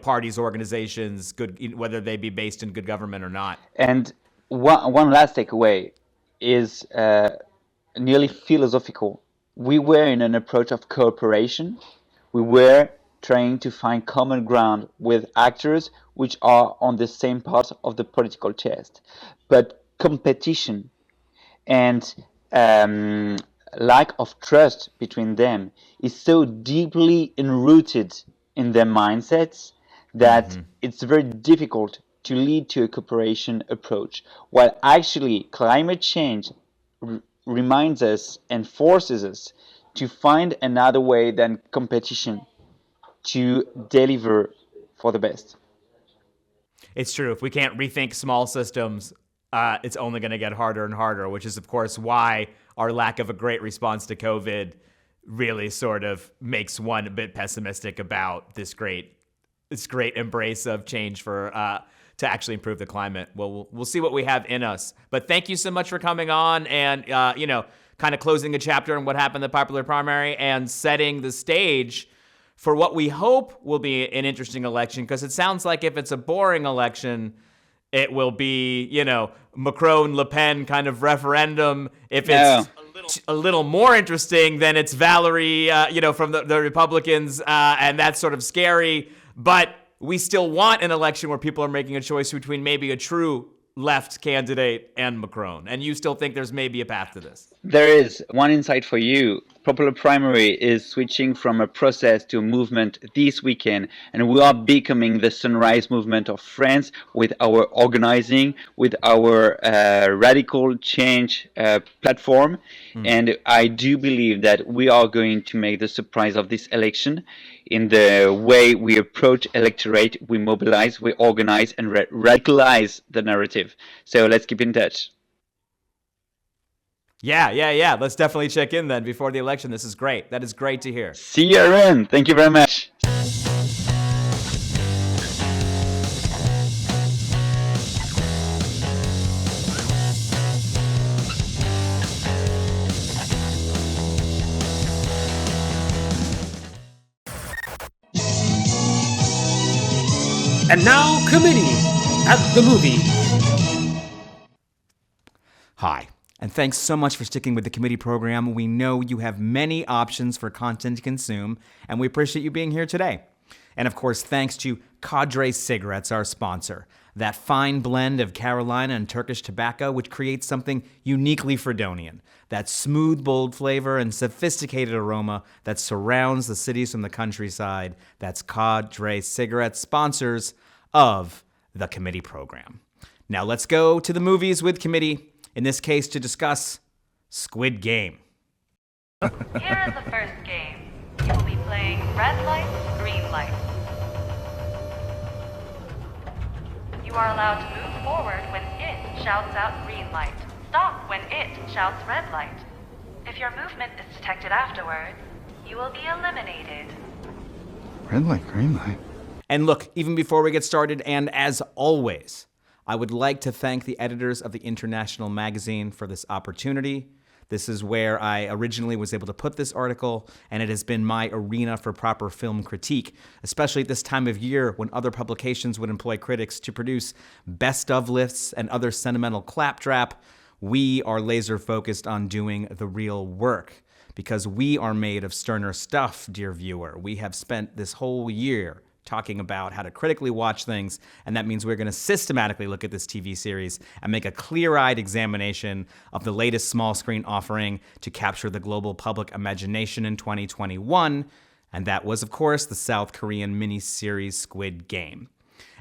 parties, organizations, good, whether they be based in good government or not. And one last takeaway is nearly philosophical. We were in an approach of cooperation. We were trying to find common ground with actors which are on the same part of the political chess. But competition and lack of trust between them is so deeply enrooted in their mindsets that it's very difficult to lead to a cooperation approach. While actually climate change reminds us and forces us to find another way than competition to deliver for the best. It's true. If we can't rethink small systems, it's only going to get harder and harder, which is, of course, why our lack of a great response to COVID really sort of makes one a bit pessimistic about this great embrace of change for to actually improve the climate. Well, we'll see what we have in us. But thank you so much for coming on and, kind of closing a chapter on what happened in the popular primary and setting the stage for what we hope will be an interesting election, because it sounds like if it's a boring election, it will be, Macron-Le Pen kind of referendum. If it's a little more interesting, then it's Valerie, from the Republicans, and that's sort of scary. But we still want an election where people are making a choice between maybe a true left candidate and Macron. And you still think there's maybe a path to this? There is. One insight for you. Popular primary is switching from a process to a movement this weekend, and we are becoming the sunrise movement of France with our organizing, with our radical change platform. And I do believe that we are going to make the surprise of this election in the way we approach electorate, we mobilize, we organize, and radicalize the narrative. So let's keep in touch. Yeah. Let's definitely check in then before the election. This is great. That is great to hear. See you, Arun. Thank you very much. And now, Committee at the Movie. Hi, and thanks so much for sticking with the committee program. We know you have many options for content to consume, and we appreciate you being here today. And of course, thanks to Cadre Cigarettes, our sponsor. That fine blend of Carolina and Turkish tobacco, which creates something uniquely Fredonian. That smooth, bold flavor and sophisticated aroma that surrounds the cities from the countryside. That's Cadre Cigarettes, sponsors of the committee program. Now let's go to the movies with committee, in this case to discuss Squid Game. Here is the first game. You will be playing red light, green light. You are allowed to move forward when it shouts out green light. stop when it shouts red light. If your movement is detected afterwards, you will be eliminated. Red light, green light. And look, even before we get started, and as always, I would like to thank the editors of the International Magazine for this opportunity. This is where I originally was able to put this article, and it has been my arena for proper film critique, especially at this time of year when other publications would employ critics to produce best of lists and other sentimental claptrap. We are laser focused on doing the real work because we are made of sterner stuff, dear viewer. We have spent this whole year talking about how to critically watch things, and that means we're going to systematically look at this TV series and make a clear-eyed examination of the latest small screen offering to capture the global public imagination in 2021, and that was, of course, the South Korean miniseries Squid Game.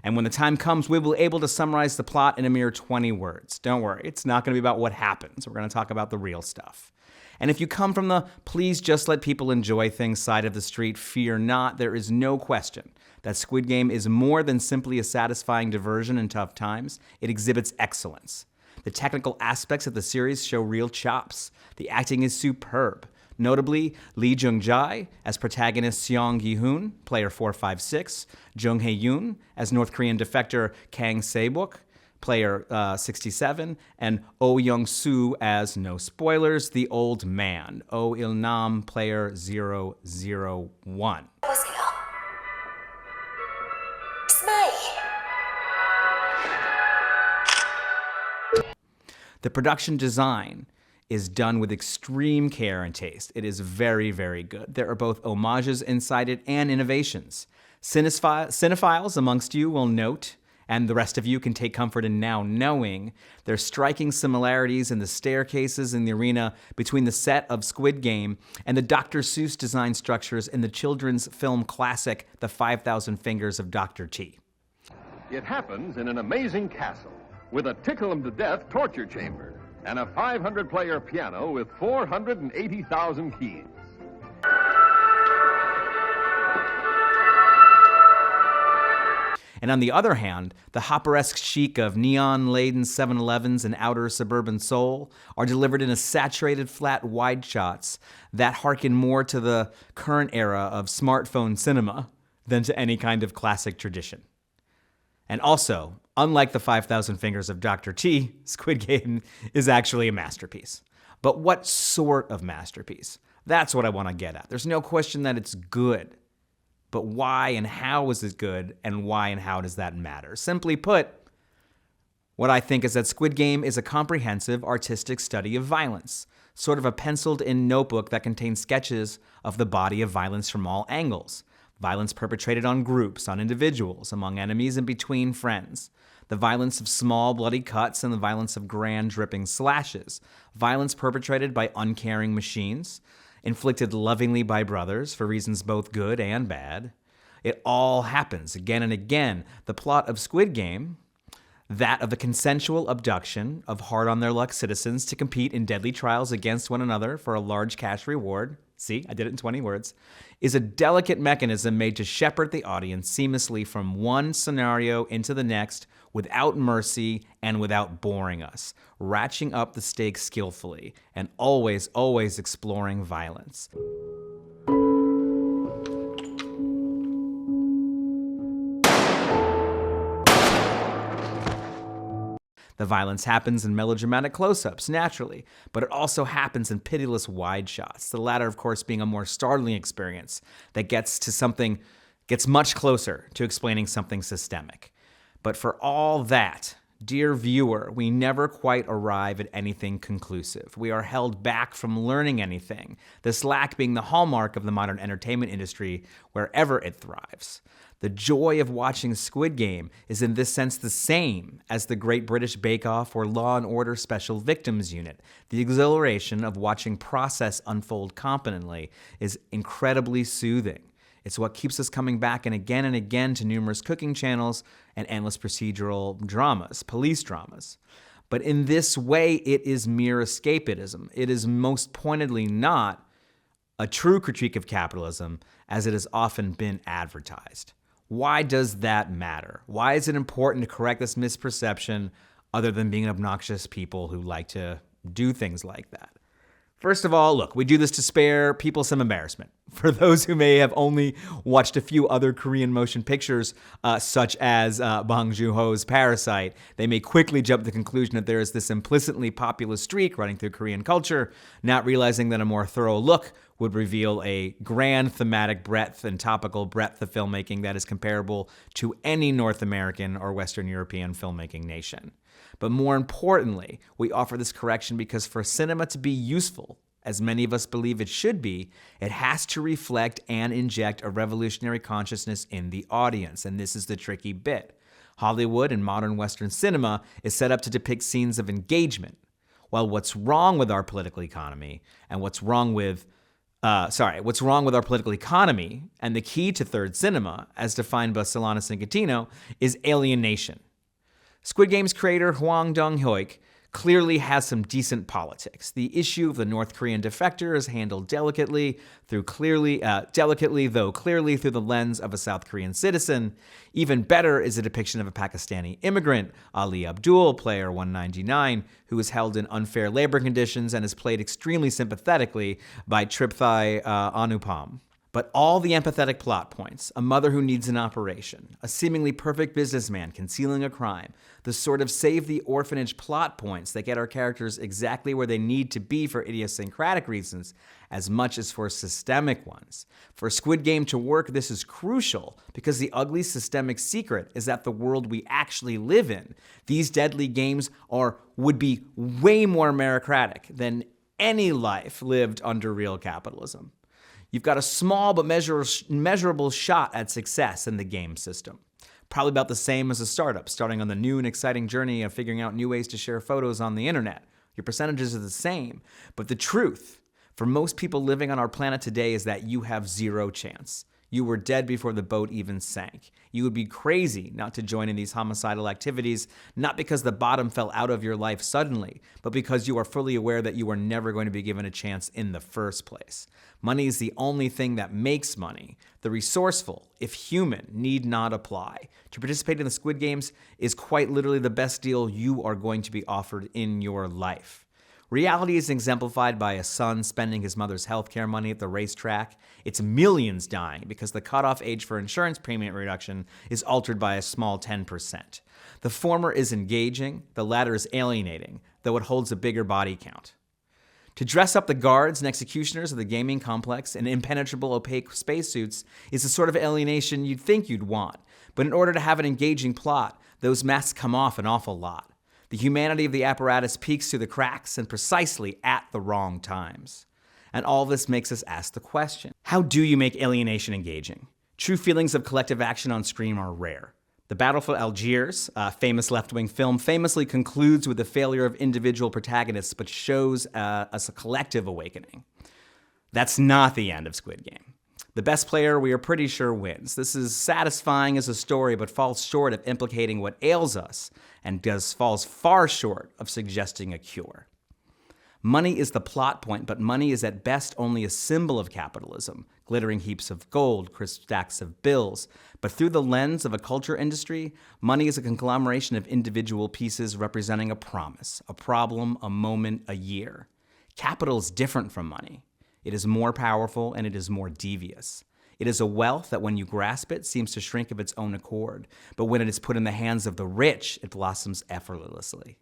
And when the time comes, we will be able to summarize the plot in a mere 20 words. Don't worry, it's not going to be about what happens. We're going to talk about the real stuff. And if you come from the please just let people enjoy things side of the street, fear not, there is no question that Squid Game is more than simply a satisfying diversion in tough times. It exhibits excellence. The technical aspects of the series show real chops. The acting is superb. Notably, Lee Jung-jae as protagonist Seong Gi-hoon, player 456, Jung Hae-yoon as North Korean defector Kang Se-bok, player 67, and Oh Young-soo as, no spoilers, the old man, Oh Il-nam, player 001. The production design is done with extreme care and taste. It is very, very good. There are both homages inside it and innovations. Cinephiles amongst you will note, and the rest of you can take comfort in now knowing, there's striking similarities in the staircases in the arena between the set of Squid Game and the Dr. Seuss design structures in the children's film classic, The 5,000 Fingers of Dr. T. It happens in an amazing castle with a tickle-em-to-death torture chamber and a 500-player piano with 480,000 keys. And on the other hand, the hopperesque chic of neon-laden 7-Elevens and outer suburban Seoul are delivered in a saturated flat wide shots that harken more to the current era of smartphone cinema than to any kind of classic tradition. And also, unlike the 5,000 Fingers of Dr. T, Squid Game is actually a masterpiece. But what sort of masterpiece? That's what I want to get at. There's no question that it's good. But why and how is it good, and why and how does that matter? Simply put, what I think is that Squid Game is a comprehensive artistic study of violence, sort of a penciled-in notebook that contains sketches of the body of violence from all angles. Violence perpetrated on groups, on individuals, among enemies, and between friends. The violence of small, bloody cuts and the violence of grand, dripping slashes. Violence perpetrated by uncaring machines. Inflicted lovingly by brothers for reasons both good and bad. It all happens again and again. The plot of Squid Game, that of the consensual abduction of hard-on-their-luck citizens to compete in deadly trials against one another for a large cash reward, see, I did it in 20 words, is a delicate mechanism made to shepherd the audience seamlessly from one scenario into the next without mercy and without boring us, ratcheting up the stakes skillfully, and always, always exploring violence. The violence happens in melodramatic close-ups, naturally, but it also happens in pitiless wide shots, the latter, of course, being a more startling experience that gets much closer to explaining something systemic. But for all that, dear viewer, we never quite arrive at anything conclusive. We are held back from learning anything, this lack being the hallmark of the modern entertainment industry wherever it thrives. The joy of watching Squid Game is in this sense the same as the Great British Bake Off or Law & Order Special Victims Unit. The exhilaration of watching process unfold competently is incredibly soothing. It's what keeps us coming back and again to numerous cooking channels and endless procedural dramas, police dramas. But in this way, it is mere escapism. It is most pointedly not a true critique of capitalism as it has often been advertised. Why does that matter? Why is it important to correct this misperception other than being obnoxious people who like to do things like that. First of all, look, we do this to spare people some embarrassment. For those who may have only watched a few other Korean motion pictures, such as Bong Joon-ho's Parasite, they may quickly jump to the conclusion that there is this implicitly populist streak running through Korean culture, not realizing that a more thorough look would reveal a grand thematic breadth and topical breadth of filmmaking that is comparable to any North American or Western European filmmaking nation. But more importantly, we offer this correction because for cinema to be useful, as many of us believe it should be, it has to reflect and inject a revolutionary consciousness in the audience. And this is the tricky bit. Hollywood and modern Western cinema is set up to depict scenes of engagement. While what's wrong with our political economy and what's wrong with our political economy and the key to third cinema, as defined by Solanas and Catino, is alienation. Squid Game's creator Hwang Dong-hyuk clearly has some decent politics. The issue of the North Korean defector is handled delicately, though clearly through the lens of a South Korean citizen. Even better is a depiction of a Pakistani immigrant, Ali Abdul, player 199, who is held in unfair labor conditions and is played extremely sympathetically by Tripthai Anupam. But all the empathetic plot points, a mother who needs an operation, a seemingly perfect businessman concealing a crime, the sort of save the orphanage plot points that get our characters exactly where they need to be for idiosyncratic reasons, as much as for systemic ones. For Squid Game to work, this is crucial because the ugly systemic secret is that the world we actually live in, these deadly games would be way more meritocratic than any life lived under real capitalism. You've got a small but measurable shot at success in the game system. Probably about the same as a startup, starting on the new and exciting journey of figuring out new ways to share photos on the internet. Your percentages are the same, but the truth for most people living on our planet today is that you have zero chance. You were dead before the boat even sank. You would be crazy not to join in these homicidal activities, not because the bottom fell out of your life suddenly, but because you are fully aware that you are never going to be given a chance in the first place. Money is the only thing that makes money. The resourceful, if human, need not apply. To participate in the Squid Games is quite literally the best deal you are going to be offered in your life. Reality is exemplified by a son spending his mother's healthcare money at the racetrack. It's millions dying because the cutoff age for insurance premium reduction is altered by a small 10%. The former is engaging, the latter is alienating, though it holds a bigger body count. To dress up the guards and executioners of the gaming complex in impenetrable opaque spacesuits is the sort of alienation you'd think you'd want, but in order to have an engaging plot, those masks come off an awful lot. The humanity of the apparatus peeks through the cracks and precisely at the wrong times. And all this makes us ask the question, how do you make alienation engaging? True feelings of collective action on screen are rare. The Battle for Algiers, a famous left-wing film, famously concludes with the failure of individual protagonists, but shows us a collective awakening. That's not the end of Squid Game. The best player, we are pretty sure, wins. This is satisfying as a story, but falls short of implicating what ails us, and falls far short of suggesting a cure. Money is the plot point, but money is at best only a symbol of capitalism, glittering heaps of gold, crisp stacks of bills. But through the lens of a culture industry, money is a conglomeration of individual pieces representing a promise, a problem, a moment, a year. Capital is different from money. It is more powerful and it is more devious. It is a wealth that when you grasp it seems to shrink of its own accord, but when it is put in the hands of the rich, it blossoms effortlessly.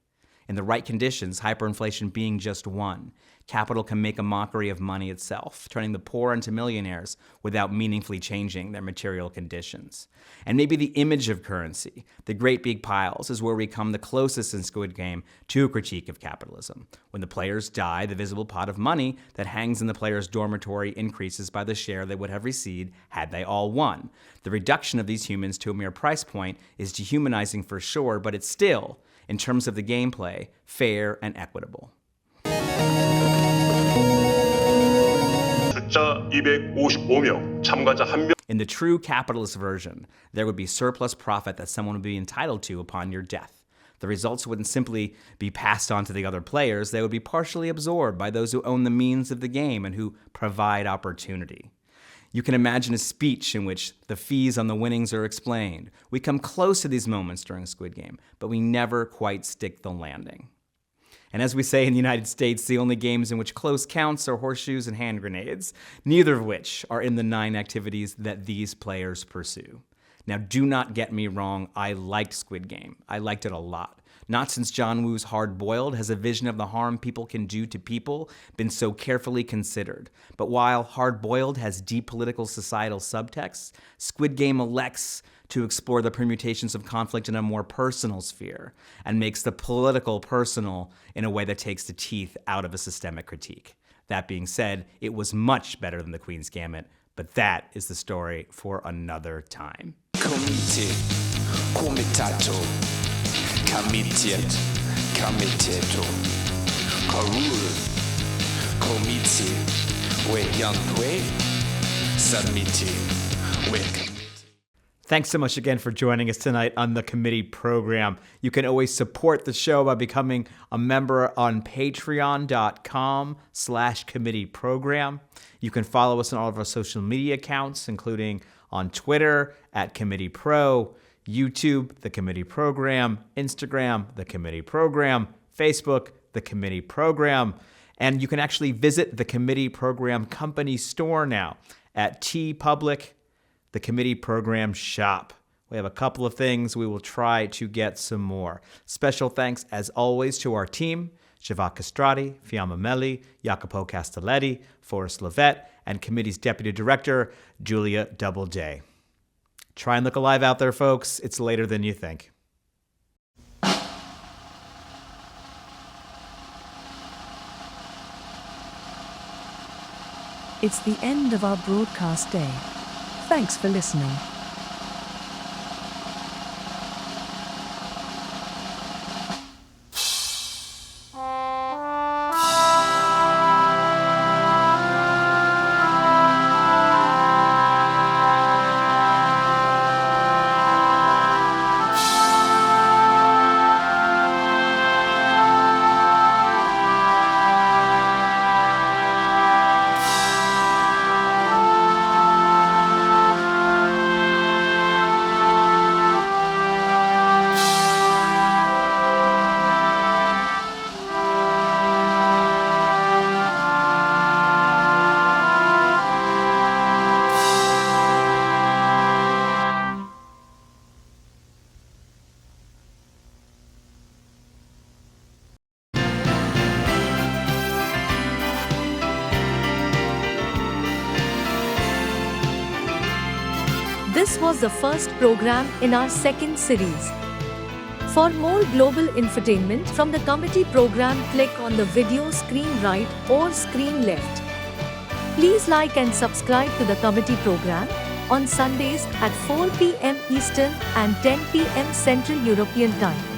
In the right conditions, hyperinflation being just one, capital can make a mockery of money itself, turning the poor into millionaires without meaningfully changing their material conditions. And maybe the image of currency, the great big piles, is where we come the closest in Squid Game to a critique of capitalism. When the players die, the visible pot of money that hangs in the player's dormitory increases by the share they would have received had they all won. The reduction of these humans to a mere price point is dehumanizing for sure, but it's still, in terms of the gameplay, fair and equitable. In the true capitalist version, there would be surplus profit that someone would be entitled to upon your death. The results wouldn't simply be passed on to the other players, they would be partially absorbed by those who own the means of the game and who provide opportunity. You can imagine a speech in which the fees on the winnings are explained. We come close to these moments during Squid Game, but we never quite stick the landing. And as we say in the United States, the only games in which close counts are horseshoes and hand grenades, neither of which are in the 9 activities that these players pursue. Now, do not get me wrong, I liked Squid Game. I liked it a lot. Not since John Woo's Hard Boiled has a vision of the harm people can do to people been so carefully considered. But while Hard Boiled has deep political societal subtexts, Squid Game elects to explore the permutations of conflict in a more personal sphere and makes the political personal in a way that takes the teeth out of a systemic critique. That being said, it was much better than the Queen's Gambit, but that is the story for another time. Comite, comitato, comitiet, comiteto, carul, comiti, weyanque, submiti, wek. Thanks so much again for joining us tonight on the committee program. You can always support the show by becoming a member on patreon.com/committee program. You can follow us on all of our social media accounts, including on Twitter @CommitteePro, YouTube, The Committee Program, Instagram, The Committee Program, Facebook, The Committee Program. And you can actually visit the Committee Program company store now at TeePublic, the Committee Program shop. We have a couple of things. We will try to get some more. Special thanks, as always, to our team, Jacopo Castrati, Fiamma Melli, Jacopo Castelleti, Forrest Lovette, and Committee's Deputy Director, Julia Doubleday. Try and look alive out there, folks. It's later than you think. It's the end of our broadcast day. Thanks for listening. This was the first program in our second series. For more global infotainment from the committee program, click on the video screen right or screen left. Please like and subscribe to the committee program on Sundays at 4 p.m. Eastern and 10 p.m. Central European Time.